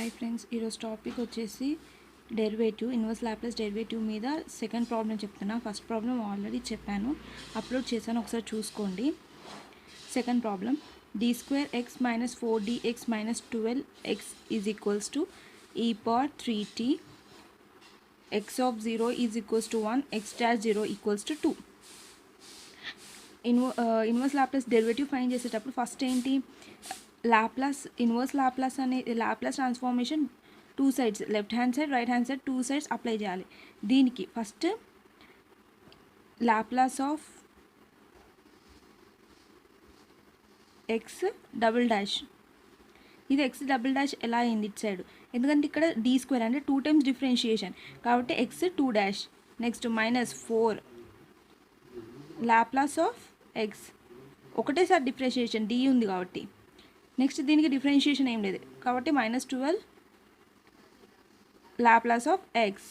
Hi friends, ఈరోజు topic వచ్చేసి derivative, inverse Laplace derivative మీద సెకండ్ ప్రాబ్లం చెప్తున్నా. ఫస్ట్ ప్రాబ్లం ఆల్రెడీ చెప్పాను, అప్లోడ్ చేశాను, ఒకసారి చూసుకోండి. Second problem, d2x minus 4dx minus 12x is equals to e power 3t, x of 0 is equals to 1, x dash 0 equals to 2. Inverse Laplace derivative find చేసేటప్పుడు first ఏంటి, Laplace inverse Laplace అనే Laplace transformation two sides, left hand side right hand side two sides apply చేయాలి. దీనికి first Laplace of x double dash, ఇది X double dash ఎలా అయింది ఇటు side, ఎందుకంటే ఇక్కడ డి స్క్వేర్ అంటే 2 times డిఫరెన్షియేషన్ కాబట్టి x 2 dash. Next minus 4 Laplace of x, ఒకటేసారి డిఫరెన్షియేషన్ డి ఉంది కాబట్టి. నెక్స్ట్ దీనికి డిఫరెన్షియేషన్ ఏం లేదు కాబట్టి -12 లాప్లాస్ ఆఫ్ ఎక్స్.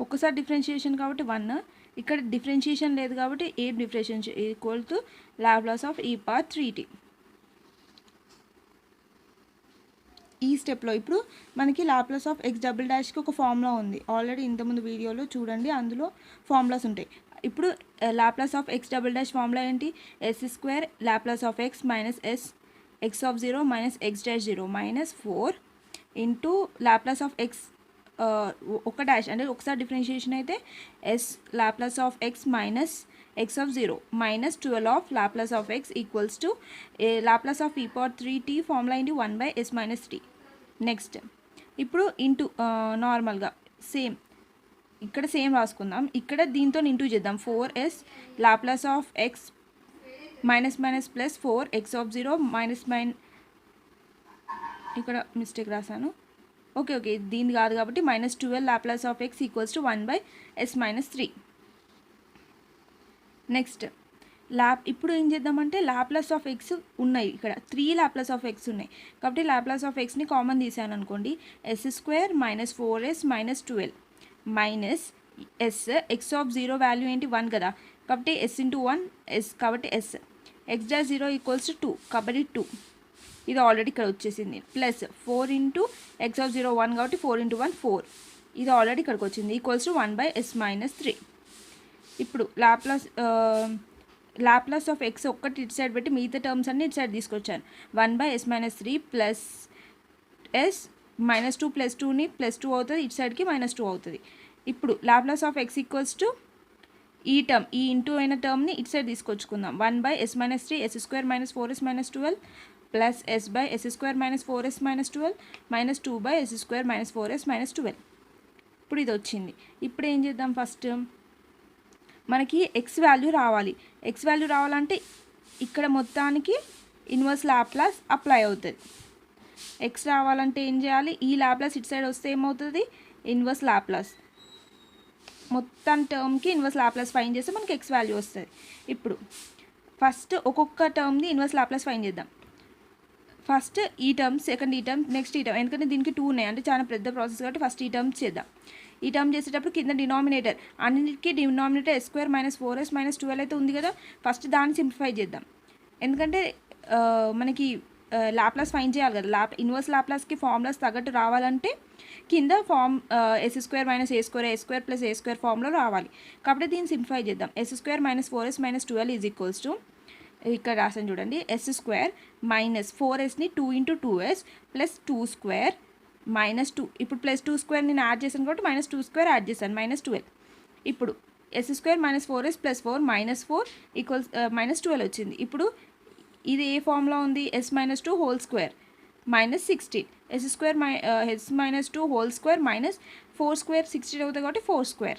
ఒక్కసారి డిఫరెన్షియేషన్ కాబట్టి 1, ఇక్కడ డిఫరెన్షియేషన్ లేదు కాబట్టి ఏ differentiation equal to Laplace of e power 3t. ఈ స్టెప్లో ఇప్పుడు మనకి లాప్లాస్ ఆఫ్ ఎక్స్ డబుల్ డాష్కి ఒక ఫార్ములా ఉంది, ఆల్రెడీ ఇంతకుముందు వీడియోలో చూడండి, అందులో ఫార్ములాస్ ఉంటాయి. ఇప్పుడు Laplace of x double dash formula ఏంటి, s² Laplace of x minus s x of 0 minus x dash 0 minus 4 into Laplace of x ఒక డాష్ అంటే ఒకసారి డిఫరెన్షియేషన్ అయితే s Laplace of x minus x of 0 minus 12 of Laplace of x equals to Laplace of e power 3t formula ఏంటి 1/s minus 3. Next ఇప్పుడు into నార్మల్గా same ఇక్కడ same రాసుకుందాం, ఇక్కడ దీంతో ఇంటూ చేద్దాం. 4s Laplace of x minus minus plus 4 X of 0 minus ఇక్కడ mistake రాశాను, okay దీని కాదు కాబట్టి -12 Laplace of x equals to 1/s minus 3. Next ఇప్పుడు ఏం చేద్దామంటే లాప్లాస్ ఆఫ్ ఎక్స్ ఉన్నాయి, ఇక్కడ 3 లాప్లాస్ ఆఫ్ ఎక్స్ ఉన్నాయి కాబట్టి లాప్లాస్ ఆఫ్ ఎక్స్ని కామన్ తీసాను అనుకోండి, s² minus 4s minus 12 minus s x of 0 value ఏంటి 1 కదా కాబట్టి s ఇంటూ 1 ఎస్ కాబట్టి s x dash 0 equals to 2 కాబట్టి 2, ఇది ఆల్రెడీ ఇక్కడ వచ్చేసింది, ప్లస్ 4 ఇంటూ ఎక్స్ ఆఫ్ 0 1 కాబట్టి 4 ఇంటూ 1 4, ఇది ఆల్రెడీ ఇక్కడికి వచ్చింది ఈక్వల్స్ టు 1/s మైనస్ 3. ఇప్పుడు లాప్లాస్ ఆఫ్ ఎక్స్ ఒక్కటి ఇటు సైడ్ పెట్టి మిగతా టర్మ్స్ అన్ని ఇటు సైడ్ తీసుకొచ్చాను, 1/s minus 3 plus s -2 plus 2ని ప్లస్ 2 అవుతుంది, ఇటు సైడ్కి -2 అవుతుంది. ఇప్పుడు Laplace of x equals to ఈ టర్మ్, ఈ ఇంటూ అయిన టర్మ్ని ఇటు సైడ్ తీసుకొచ్చుకుందాం, 1/s minus 3 s² minus 4s minus 12 plus s/s² minus 4s minus 12 minus 2/s² minus 4s minus 12. ఇప్పుడు ఇది వచ్చింది. ఇప్పుడు ఏం చేద్దాం, ఫస్ట్ మనకి ఎక్స్ వాల్యూ రావాలి. ఎక్స్ వాల్యూ రావాలంటే ఇక్కడ మొత్తానికి ఇన్వర్స్ లాప్లాస్ అప్లై అవుతుంది. ఎక్స్ రావాలంటే ఏం చేయాలి, ఈ లాప్లాస్ ఇటు సైడ్ వస్తే ఏమవుతుంది, ఇన్వర్స్ లాప్లాస్ మొత్తం టర్మ్కి ఇన్వర్స్ లాప్లాస్ ఫైండ్ చేస్తే మనకి ఎక్స్ వాల్యూ వస్తుంది. ఇప్పుడు ఫస్ట్ ఒక్కొక్క టర్మ్ని ఇన్వర్స్ లాప్లాస్ ఫైండ్ చేద్దాం. ఫస్ట్ ఈ టర్మ్, సెకండ్ ఈ టర్మ్, నెక్స్ట్ ఈ టర్మ్, ఎందుకంటే దీనికి 2 ఉన్నాయి అంటే చాలా పెద్ద ప్రాసెస్ కాబట్టి ఫస్ట్ ఈ టర్మ్ చేద్దాం. ఈ టర్మ్ చేసేటప్పుడు కింద డినామినేటర్ అన్నిటికీ denominator s² minus 4s minus 12 అయితే ఉంది కదా, ఫస్ట్ దాన్ని సింప్లిఫై చేద్దాం. ఎందుకంటే మనకి లాప్లాస్ ఫైండ్ చేయాలి కదా, ఇన్వర్స్ లాప్లాస్కి ఫార్ములాస్ తగ్గట్టు రావాలంటే కింద s² minus a² plus a² formula రావాలి కాబట్టి దీన్ని సింప్లిఫై చేద్దాం. s² minus 4s minus 12 is equals to, ఇక్కడ రాసాను చూడండి, s² మైనస్ 4sని 2 ఇంటూ 2s ప్లస్ 2² మైనస్ 2, ఇప్పుడు ప్లస్ 2² నేను యాడ్ చేశాను కాబట్టి -2² యాడ్ చేశాను -12. ఇప్పుడు s² minus 4s plus 4 minus 4 equals -12 వచ్చింది. ఇప్పుడు ఇది ఏ ఫార్ములా ఉంది, s minus 2 whole square minus 16, s minus 2 whole square minus 4² 16 అవుతుంది కాబట్టి 4²,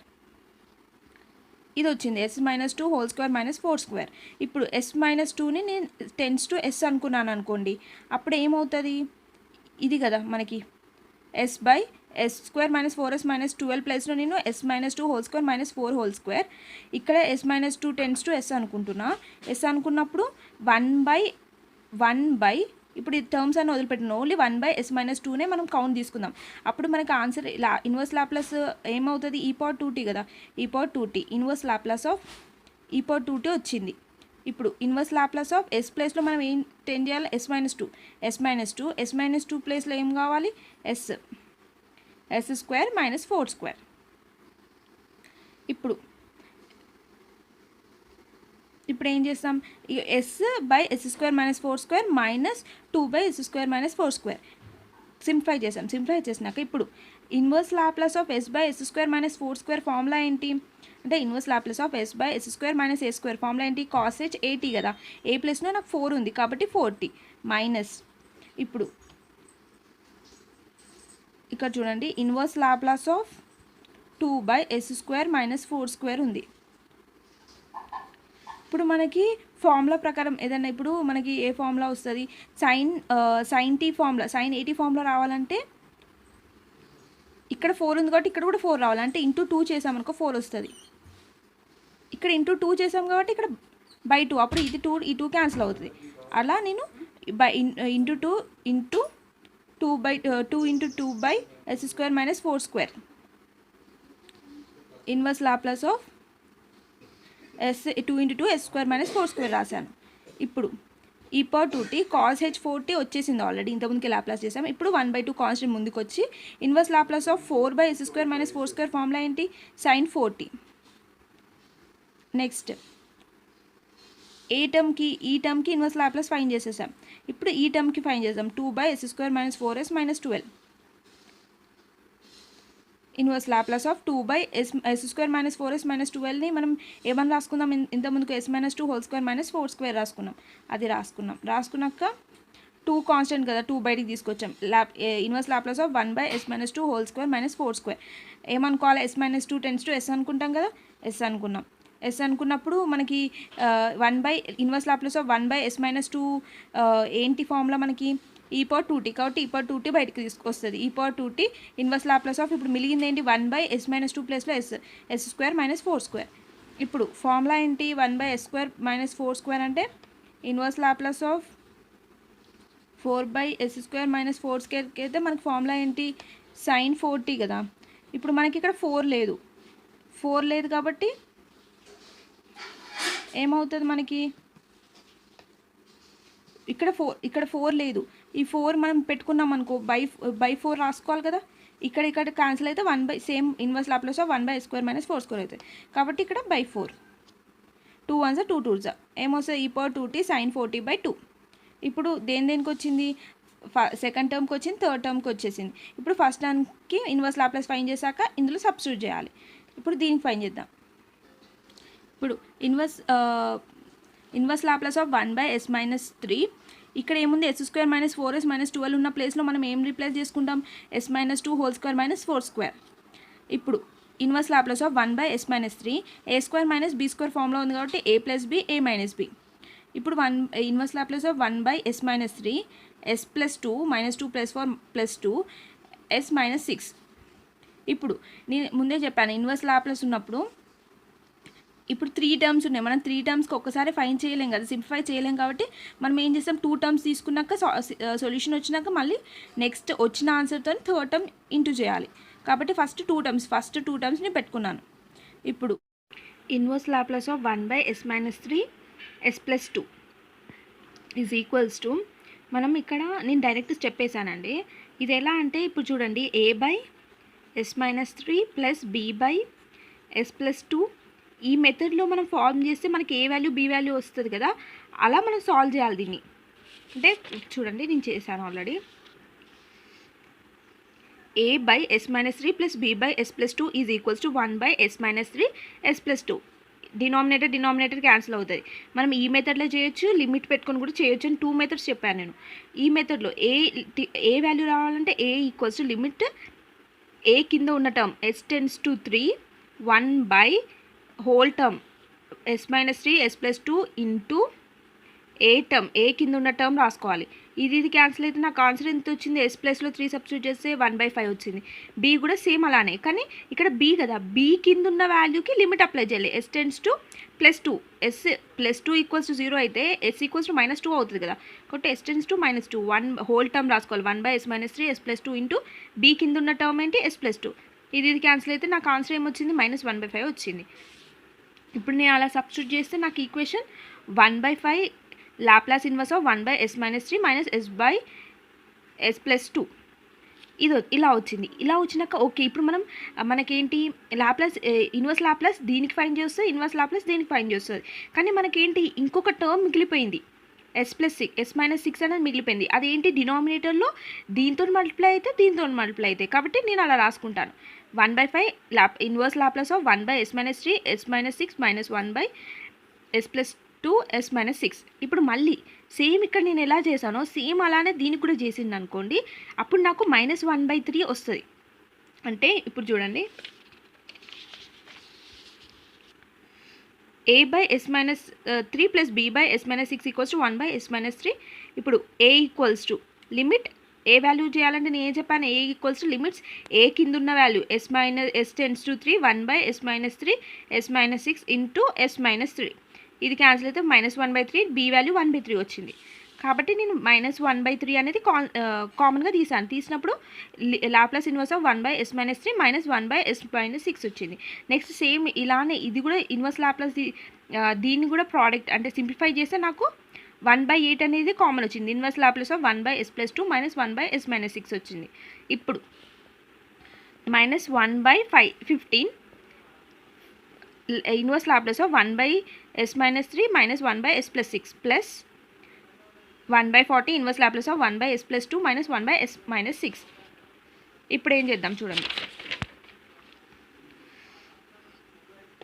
ఇది వచ్చింది s minus 2 whole square minus 4². ఇప్పుడు s మైనస్ 2ని నేను టెన్స్ టు s అనుకున్నాను అనుకోండి, అప్పుడు ఏమవుతుంది, ఇది కదా మనకి s/s² మైనస్ 4s మైనస్ 12 ప్లస్లో నేను s minus 2 whole square minus 4 whole square, ఇక్కడ s minus 2 tends to s అనుకుంటున్నా. s అనుకున్నప్పుడు 1/1 ఇప్పుడు ఈ టర్మ్స్ అన్ని వదిలిపెట్టిన ఓన్లీ 1/s మైనస్ 2నే మనం కౌంట్ తీసుకుందాం. అప్పుడు మనకి ఆన్సర్ ఇన్వర్స్ లాప్లాస్ ఏమవుతుంది, e పవర్ 2t కదా, e power 2t inverse Laplace of e power 2t వచ్చింది. ఇప్పుడు ఇన్వర్స్ లాప్లాస్ ఆఫ్ ఎస్ ప్లేస్లో మనం ఏం చేయాలి? ఎస్ మైనస్ టూ ప్లేస్లో ఏం కావాలి? S square minus 4 square. ఇప్పుడు ఏం చేస్తాం? S by s square minus 4 square minus 2 by s square minus 4 square simplify చేసాం. సింప్లిఫై చేసినాక ఇప్పుడు inverse Laplace of s by s square minus 4 square formula ఏంటి అంటే inverse Laplace of s by s square minus a square formula ఏంటి? Cos h a t కదా. ఏ ప్లస్లో నాకు 4 ఉంది కాబట్టి 4t మైనస్ ఇప్పుడు ఇక్కడ చూడండి inverse Laplace of 2 by s square minus 4 square ఉంది. ఇప్పుడు మనకి ఫార్ములా ప్రకారం ఏదైనా ఇప్పుడు మనకి ఏ ఫార్ములా వస్తుంది? Sine t formula, sine a t formula రావాలంటే ఇక్కడ 4 ఉంది కాబట్టి ఇక్కడ కూడా 4 రావాలి. అంటే ఇంటూ 2 చేసామనుకో 4 వస్తుంది. ఇక్కడ ఇంటూ 2 చేసాం కాబట్టి ఇక్కడ బై 2, అప్పుడు ఇది 2 ఈ 2 క్యాన్సిల్ అవుతుంది. అలా నేను into 2 by s square minus 4 square inverse Laplace of s 2 × 2 s square minus 4 square రాశాను. ఇప్పుడు ఈ power 2t cos H 4t వచ్చేసింది ఆల్రెడీ, ఇంతకుముందుకి లాప్లాస్ చేసాం. ఇప్పుడు 1/2 కాన్స్టెంట్ ముందుకు వచ్చి inverse Laplace of 4 by s square minus 4 square formula ఏంటి? Sine 4t. Next ఈ టర్మ్కి ఇన్వర్స్ లాప్లాస్ ఫైన్ చేసేసాం. ఇప్పుడు ఈ టర్మ్కి ఫైన్ చేద్దాం. 2 by s square minus 4s minus 12 inverse Laplace of 2 by s square minus 4s minus 12ని మనం ఏమని రాసుకుందాం? ఇంతకుముందుకు s minus 2 whole square minus 4 square రాసుకున్నాం. అది రాసుకున్నాక 2 కాన్స్టెంట్ కదా, 2 బయటికి తీసుకొచ్చాం. Inverse Laplace of 1 by s minus 2 whole square minus 4 square ఏమనుకోవాలి? S minus 2 tends to s అనుకుంటాం కదా. ఎస్ అనుకున్నప్పుడు మనకి inverse Laplace of 1 by s minus 2 ఏంటి ఫార్ములా మనకి? ఈ పవర్ 2t కాబట్టి ఈ పవర్ 2t బయటకు తీసుకొస్తుంది. ఈ power 2t inverse Laplace of ఇప్పుడు మిలిగింది ఏంటి? 1 బై ఎస్ మైనస్ 2 ప్లేస్లో ఎస్ స్క్వేర్ మైనస్ 4 స్క్వేర్. ఇప్పుడు ఫార్ములా ఏంటి? 1 by s square minus 4 square అంటే inverse Laplace of 4 by s square minus 4 స్క్వేర్కి అయితే మనకి ఫార్ములా ఏంటి? సైన్ 4t కదా. ఇప్పుడు మనకి ఇక్కడ 4 లేదు కాబట్టి ఏమవుతుంది మనకి? ఇక్కడ 4 లేదు. ఈ 4 మనం పెట్టుకున్నాం అనుకో బై 4 రాసుకోవాలి కదా. ఇక్కడ క్యాన్సిల్ అయితే 1 by same inverse Laplace of 1 by s square minus 4 square అవుతుంది. కాబట్టి ఇక్కడ బై 4 2 1s 2 2s ఏమొస్తుంది? ఈ power 2t sign 4t by 2. ఇప్పుడు దేనికి వచ్చింది? సెకండ్ టర్మ్కి వచ్చింది, థర్డ్ టర్మ్కి వచ్చేసింది. ఇప్పుడు ఫస్ట్ టర్మ్కి ఇన్వర్స్ లాప్లాస్ ఫైన్ చేశాక ఇందులో సబ్స్టిట్యూట్ చేయాలి. ఇప్పుడు దీనికి ఫైన్ చేద్దాం. ఇప్పుడు inverse Laplace of 1 by s minus 3 ఇక్కడ ఏముంది? Yes square minus 4s minus 12 ఉన్న ప్లేస్లో మనం ఏం రీప్లేస్ చేసుకుంటాం? S minus 2 whole square minus 4 square. ఇప్పుడు inverse Laplace of 1 by s minus 3 a square minus b square formula ఉంది కాబట్టి a plus b a minus b. ఇప్పుడు inverse Laplace of 1 by s minus 3 s plus 2 minus 2 plus 4 plus 2 s minus 6. ఇప్పుడు నేను ముందే చెప్పాను inverse Laplace ఉన్నప్పుడు ఇప్పుడు 3 terms ఉన్నాయి. మనం 3 టర్మ్స్కి ఒక్కసారి ఫైన్ చేయలేం కదా, సింప్లిఫై చేయలేం. కాబట్టి మనం ఏం చేస్తాం? 2 టర్మ్స్ తీసుకున్నాక సొల్యూషన్ వచ్చినాక మళ్ళీ నెక్స్ట్ వచ్చిన ఆన్సర్తో థర్డ్ టర్మ్ ఇంటూ చేయాలి. కాబట్టి ఫస్ట్ 2 టర్మ్స్ని పెట్టుకున్నాను. ఇప్పుడు inverse Laplace of 1 by s minus 3 s plus 2 is equals to మనం ఇక్కడ నేను డైరెక్ట్ స్టెప్ వేసానండి. ఇది ఎలా అంటే ఇప్పుడు చూడండి a by s minus 3 plus b by s plus 2 ఈ మెథడ్లో మనం ఫార్మ్ చేస్తే మనకి ఏ వాల్యూ బి వాల్యూ వస్తుంది కదా, అలా మనం సాల్వ్ చేయాలి దీన్ని. అంటే చూడండి నేను చేశాను already. A by s minus 3 plus b by s plus 2 is equals to 1 by s minus 3 s plus 2. Denominator cancel అవుతుంది. మనం ఈ మెథడ్లో చేయొచ్చు, లిమిట్ పెట్టుకొని కూడా చేయొచ్చు అని 2 మెథడ్స్ చెప్పాను నేను. ఈ మెథడ్లో ఏ వాల్యూ రావాలంటే a equals to limit a కింద ఉన్న term s tends to 3 1 by whole term s minus 3 s plus 2 into a term a కింద ఉన్న టర్మ్ రాసుకోవాలి. ఇది క్యాన్సిల్ అయితే నాకు ఆన్సర్ ఎంత వచ్చింది? ఎస్ ప్లస్లో 3 సబ్స్టిట్యూట్ చేస్తే 1/5 వచ్చింది. బి కూడా సేమ్ అలానే, కానీ ఇక్కడ బి కదా, బి కింద ఉన్న వాల్యూకి లిమిట్ అప్లై చేయాలి. S tends to plus 2 s plus 2 equals to 0 అయితే ఎస్ ఈక్వల్స్ టు మైనస్ 2 అవుతుంది కదా. కాబట్టి s tends to minus 2 1 whole term రాసుకోవాలి. 1 by s minus 3 s plus 2 into b కింద ఉన్న టర్మ్ ఏంటి? S plus 2. ఇది క్యాన్సిల్ అయితే నాకు ఆన్సర్ ఏమొచ్చింది? -1/5 వచ్చింది. ఇప్పుడు నేను అలా సబ్స్టిట్యూట్ చేస్తే నాకు equation 1/5 Laplace inverse of 1/(s-3 - s/(s+2) ఇది ఇలా వచ్చింది. ఇలా వచ్చినాక ఓకే, ఇప్పుడు మనకేంటి లాప్లాస్ ఇన్వర్స్ లాప్లాస్ దీనికి ఫైండ్ చేస్తుంది, ఇన్వర్స్ లాప్లాస్ దీనికి ఫైండ్ చేస్తుంది. కానీ మనకేంటి ఇంకొక టర్మ్ మిగిలిపోయింది, s-6 అనేది మిగిలిపోయింది. అదేంటి డినామినేటర్లో దీంతో మల్టిప్లై అయితే దీంతో మల్టిప్లై అవుతాయి. కాబట్టి నేను అలా రాసుకుంటాను. 1/5 inverse Laplace of 1/(s-3 s-6 - 1/(s+2 s-6). ఇప్పుడు మళ్ళీ సేమ్ ఇక్కడ నేను ఎలా చేశానో సేమ్ అలానే దీనికి కూడా చేసింది అనుకోండి, అప్పుడు నాకు -1/3 వస్తుంది. అంటే ఇప్పుడు చూడండి, a/s-3 + b/s-6 = 1/s-3. ఇప్పుడు a equals to limit A value చేయాలంటే నేను ఏం చెప్పాను, a ఈక్వల్స్ టు లిమిట్స్ ఏ కింద ఉన్న value s → 3 1/s-3 s-6 into s-3. ఇది క్యాన్సిల్ అయితే -1/3, b వాల్యూ 1/3 వచ్చింది. కాబట్టి నేను -1/3 అనేది కామన్గా తీసినప్పుడు Laplace inverse of 1/s-3 - 1/s-6 వచ్చింది. నెక్స్ట్ సేమ్ ఇలానే ఇది కూడా ఇన్వర్స్ లాప్లాస్ దీన్ని కూడా ప్రోడక్ట్ అంటే సింప్లిఫై చేస్తే నాకు 1/8 అనేది కామన్ వచ్చింది. Inverse Laplace of 1/s+2 - 1/s-6 వచ్చింది. ఇప్పుడు -1/15 inverse Laplace of 1/s-3 - 1/s+6 plus 1/40 inverse Laplace of 1/s+2 - 1/s-6. ఇప్పుడు ఏం చేద్దాం చూడండి.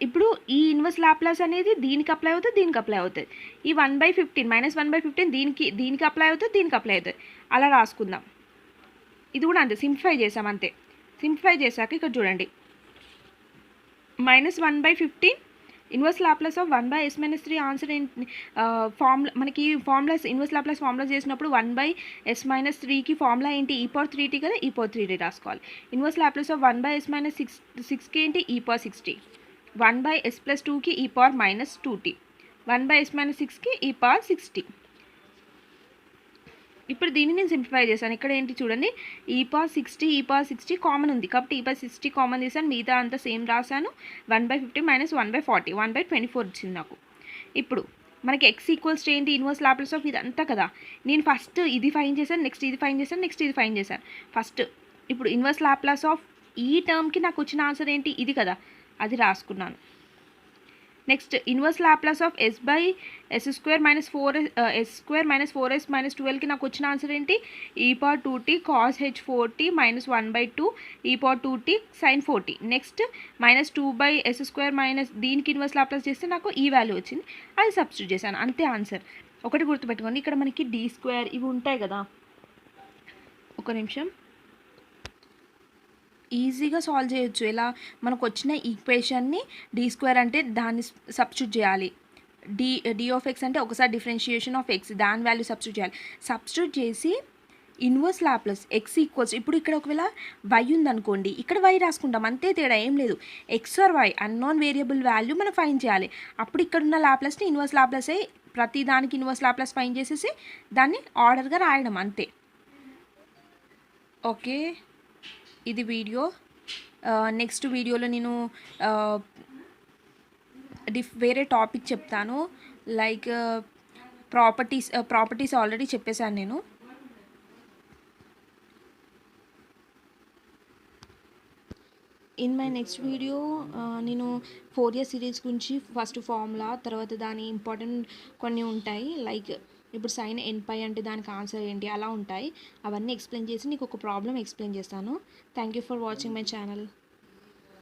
ఇప్పుడు ఈ ఇన్వర్స్ లాప్లాస్ అనేది దీనికి అప్లై అవుతుంది, దీనికి అప్లై అవుతుంది. ఈ 1/15 -1/15 దీనికి అప్లై అవుతుంది, దీనికి అప్లై అవుతుంది. అలా రాసుకుందాం. ఇది కూడా అంతే, సింప్లిఫై చేసాం అంతే. సింప్లిఫై చేశాక ఇక్కడ చూడండి, -1/15 inverse Laplace of 1/s-3 answer ఏంటి, మనకి ఫార్ములాస్ ఇన్వర్స్ లాప్లాస్ ఫార్ములా చేసినప్పుడు 1/s-3కి ఫార్ములా ఏంటి, e⁻3t కదా, e⁻3t రాసుకోవాలి. ఇన్వర్స్ లాప్లాస్ ఆఫ్ 1/s-6కి ఏంటి, e⁻6t. 1/s+2కి e⁻−2t, 1/s-6కి e⁻6t. ఇప్పుడు దీన్ని నేను సింప్లిఫై చేశాను. ఇక్కడ ఏంటి చూడండి, e⁻60 కామన్ ఉంది కాబట్టి e⁻60 కామన్ తీసాను, మిగతా అంతా సేమ్ రాశాను. 1/50 - 1/40 1/24 వచ్చింది నాకు. ఇప్పుడు మనకి x ఈక్వల్స్ ఏంటి, ఇన్వర్స్ లాప్లాస్ ఆఫ్ ఇదంతా కదా. నేను ఫస్ట్ ఇది ఫైండ్ చేశాను, నెక్స్ట్ ఇది ఫైండ్ చేశాను, నెక్స్ట్ ఇది ఫైండ్ చేశాను. ఫస్ట్ ఇప్పుడు ఇన్వర్స్ లాప్లాస్ ఆఫ్ ఈ టర్మ్కి నాకు వచ్చిన ఆన్సర్ ఏంటి, ఇది కదా, అది రాసుకున్నాను. Next inverse Laplace of s/s² - 4s - 12కి నాకు వచ్చిన ఆన్సర్ ఏంటి, e⁻2t cos h4t - 1/2 e⁻2t sin 4t. Next -2/s² దీనికి ఇన్వర్స్ లాప్లాస్ చేస్తే నాకు ఈ వాల్యూ వచ్చింది, అది సబ్స్టిట్యూట్ చేశాను, అంతే ఆన్సర్. ఒకటి గుర్తుపెట్టుకోండి, ఇక్కడ మనకి d² ఇవి ఉంటాయి కదా. ఒక నిమిషం, ఈజీగా సాల్వ్ చేయొచ్చు. ఎలా, మనకు వచ్చిన ఈక్వేషన్ని d² అంటే దాన్ని సబ్స్టిట్యూట్ చేయాలి. d ఆఫ్ x అంటే ఒకసారి డిఫరెన్షియేషన్ ఆఫ్ x, దాని వాల్యూ సబ్స్టిట్యూట్ చేయాలి. సబ్స్టిట్యూట్ చేసి ఇన్వర్స్ లాప్లాస్ x ఈక్వల్స్, ఇప్పుడు ఇక్కడ ఒకవేళ y ఉందనుకోండి, ఇక్కడ y రాసుకుంటాం, అంతే, తేడా ఏం లేదు. x or y unknown variable value మనం ఫైండ్ చేయాలి. అప్పుడు ఇక్కడ ఉన్న లాప్లాస్ని ఇన్వర్స్ లాప్లాస్ అయ్యి ప్రతి దానికి ఇన్వర్స్ లాప్లాస్ ఫైండ్ చేసేసి దాన్ని ఆర్డర్గా రాయడం, అంతే. ఓకే, ఇది వీడియో. నెక్స్ట్ వీడియోలో నేను వేరే టాపిక్ చెప్తాను, లైక్ ప్రాపర్టీస్ ఆల్రెడీ చెప్పేశాను నేను. ఇన్ మై నెక్స్ట్ వీడియో నేను ఫోరియర్ సిరీస్ గురించి ఫస్ట్ ఫార్ములా, తర్వాత దాని ఇంపార్టెంట్ కొన్ని ఉంటాయి, లైక్ ఇప్పుడు sin nπ అంటే దానికి ఆన్సర్ ఏంటి, అలా ఉంటాయి. అవన్నీ ఎక్స్ప్లెయిన్ చేసి నీకు ఒక ప్రాబ్లం ఎక్స్ప్లెయిన్ చేస్తాను. Thank you for watching my channel.